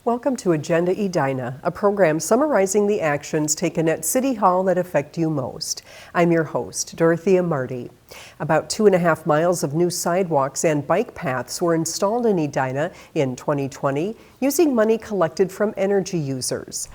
Welcome to Agenda Edina, a program summarizing the actions taken at City Hall that affect you most. I'm your host, Dorothea Marty. About 2.5 miles of new sidewalks and bike paths were installed in Edina in 2020 using money collected from energy users.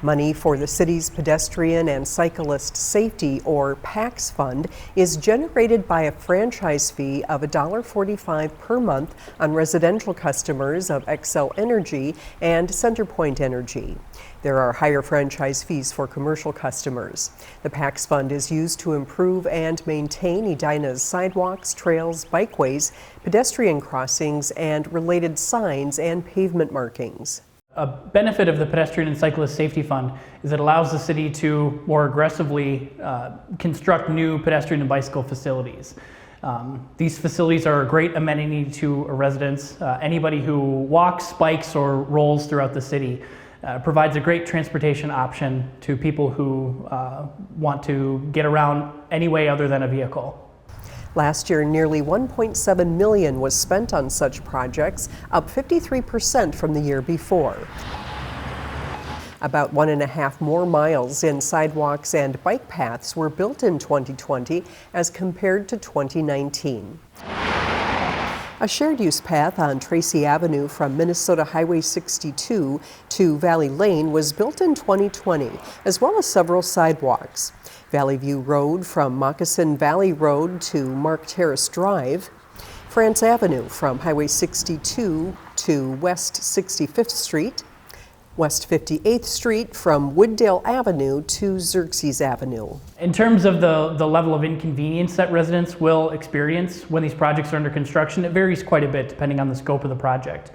Money for the city's Pedestrian and Cyclist Safety, or PACS Fund, is generated by a franchise fee of $1.45 per month on residential customers of Xcel Energy and CenterPoint Energy. There are higher franchise fees for commercial customers. The PACS Fund is used to improve and maintain Edina's sidewalks, trails, bikeways, pedestrian crossings, and related signs and pavement markings. A benefit of the Pedestrian and Cyclist Safety Fund is it allows the city to more aggressively construct new pedestrian and bicycle facilities. These facilities are a great amenity to residents. Anybody who walks, bikes, or rolls throughout the city provides a great transportation option to people who want to get around any way other than a vehicle. Last year, nearly $1.7 million was spent on such projects, up 53% from the year before. About 1.5 more miles in sidewalks and bike paths were built in 2020 as compared to 2019. A shared-use path on Tracy Avenue from Minnesota Highway 62 to Valley Lane was built in 2020, as well as several sidewalks. Valley View Road from Moccasin Valley Road to Mark Terrace Drive, France Avenue from Highway 62 to West 65th Street, West 58th Street from Wooddale Avenue to Xerxes Avenue. In terms of the level of inconvenience that residents will experience when these projects are under construction, it varies quite a bit depending on the scope of the project.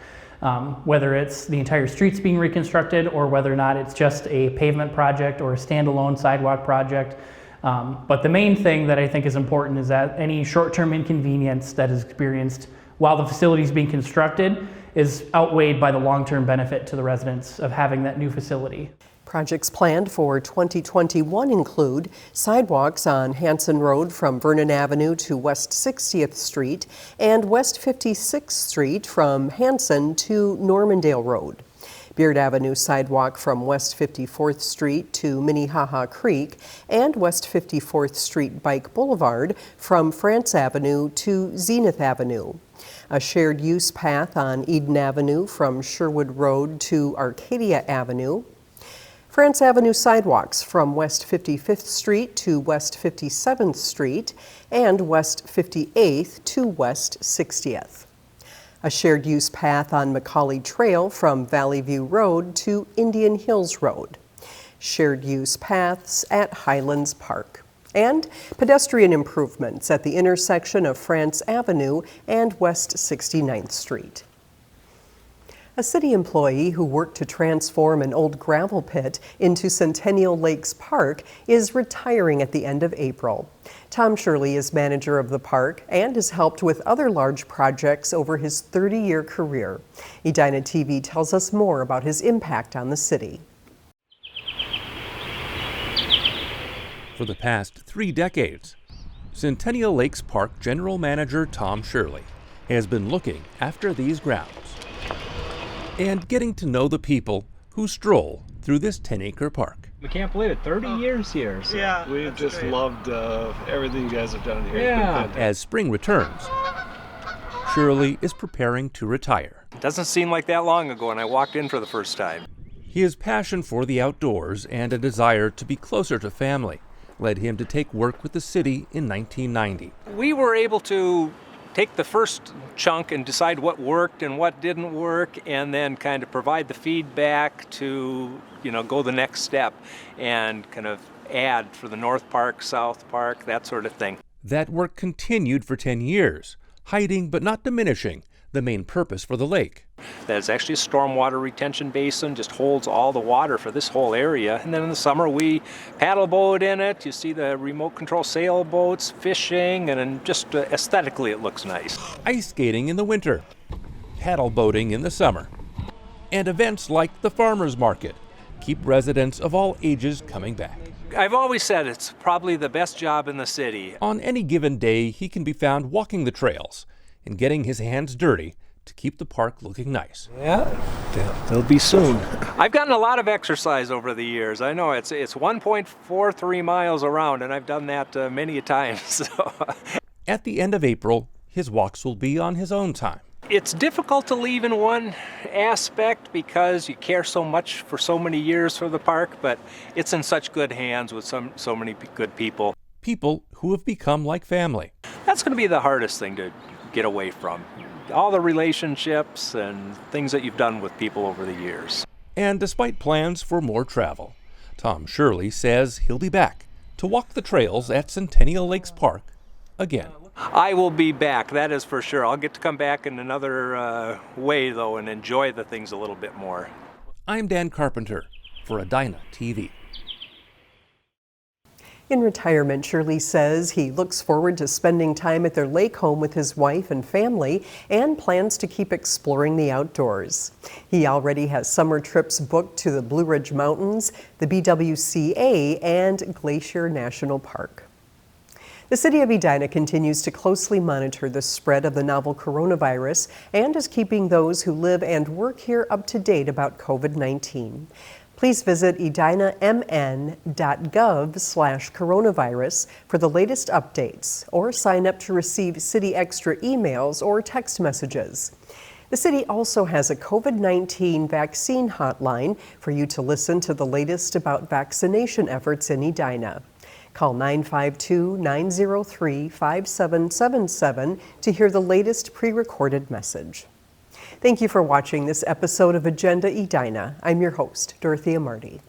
Whether it's the entire streets being reconstructed or whether or not it's just a pavement project or a standalone sidewalk project. But the main thing that I think is important is that any short-term inconvenience that is experienced while the facility is being constructed is outweighed by the long-term benefit to the residents of having that new facility. Projects planned for 2021 include sidewalks on Hanson Road from Vernon Avenue to West 60th Street and West 56th Street from Hanson to Normandale Road. Beard Avenue sidewalk from West 54th Street to Minnehaha Creek and West 54th Street Bike Boulevard from France Avenue to Zenith Avenue. A shared use path on Eden Avenue from Sherwood Road to Arcadia Avenue. France Avenue sidewalks from West 55th Street to West 57th Street and West 58th to West 60th. A shared use path on Macaulay Trail from Valley View Road to Indian Hills Road. Shared use paths at Highlands Park. And pedestrian improvements at the intersection of France Avenue and West 69th Street. A city employee who worked to transform an old gravel pit into Centennial Lakes Park is retiring at the end of April. Tom Shirley is manager of the park and has helped with other large projects over his 30-year career. Edina TV tells us more about his impact on the city. For the past 3 decades, Centennial Lakes Park General Manager Tom Shirley has been looking after these grounds and getting to know the people who stroll through this 10-acre park. We can't believe it, 30 years here. So. Yeah, we've just loved everything you guys have done here. Yeah. As spring returns, Shirley is preparing to retire. It doesn't seem like that long ago when I walked in for the first time. His passion for the outdoors and a desire to be closer to family led him to take work with the city in 1990. We were able to take the first chunk and decide what worked and what didn't work, and then kind of provide the feedback to, go the next step and kind of add for the North Park, South Park, that sort of thing. That work continued for 10 years, hiding but not diminishing the main purpose for the lake. That is actually a stormwater retention basin, just holds all the water for this whole area. And then in the summer we paddle boat in it. You see the remote control sailboats, fishing, and then just aesthetically it looks nice. Ice skating in the winter, paddle boating in the summer, and events like the farmers market keep residents of all ages coming back. I've always said it's probably the best job in the city. On any given day, he can be found walking the trails and getting his hands dirty to keep the park looking nice. Yeah, they'll be soon. I've gotten a lot of exercise over the years. I know it's 1.43 miles around, and I've done that many a time. So. At the end of April, his walks will be on his own time. It's difficult to leave in one aspect because you care so much for so many years for the park, but it's in such good hands with so many good people. People who have become like family. That's going to be the hardest thing to get away from. All the relationships and things that you've done with people over the years. And despite plans for more travel, Tom Shirley says he'll be back to walk the trails at Centennial Lakes Park again. I will be back, that is for sure. I'll get to come back in another way, though, and enjoy the things a little bit more. I'm Dan Carpenter for Edina TV. In retirement, Shirley says he looks forward to spending time at their lake home with his wife and family and plans to keep exploring the outdoors. He already has summer trips booked to the Blue Ridge Mountains, the BWCA, and Glacier National Park. The city of Edina continues to closely monitor the spread of the novel coronavirus and is keeping those who live and work here up to date about COVID-19. Please visit edinamn.gov/coronavirus for the latest updates or sign up to receive City Extra emails or text messages. The city also has a COVID-19 vaccine hotline for you to listen to the latest about vaccination efforts in Edina. Call 952-903-5777 to hear the latest pre-recorded message. Thank you for watching this episode of Agenda Edina. I'm your host, Dorothea Marty.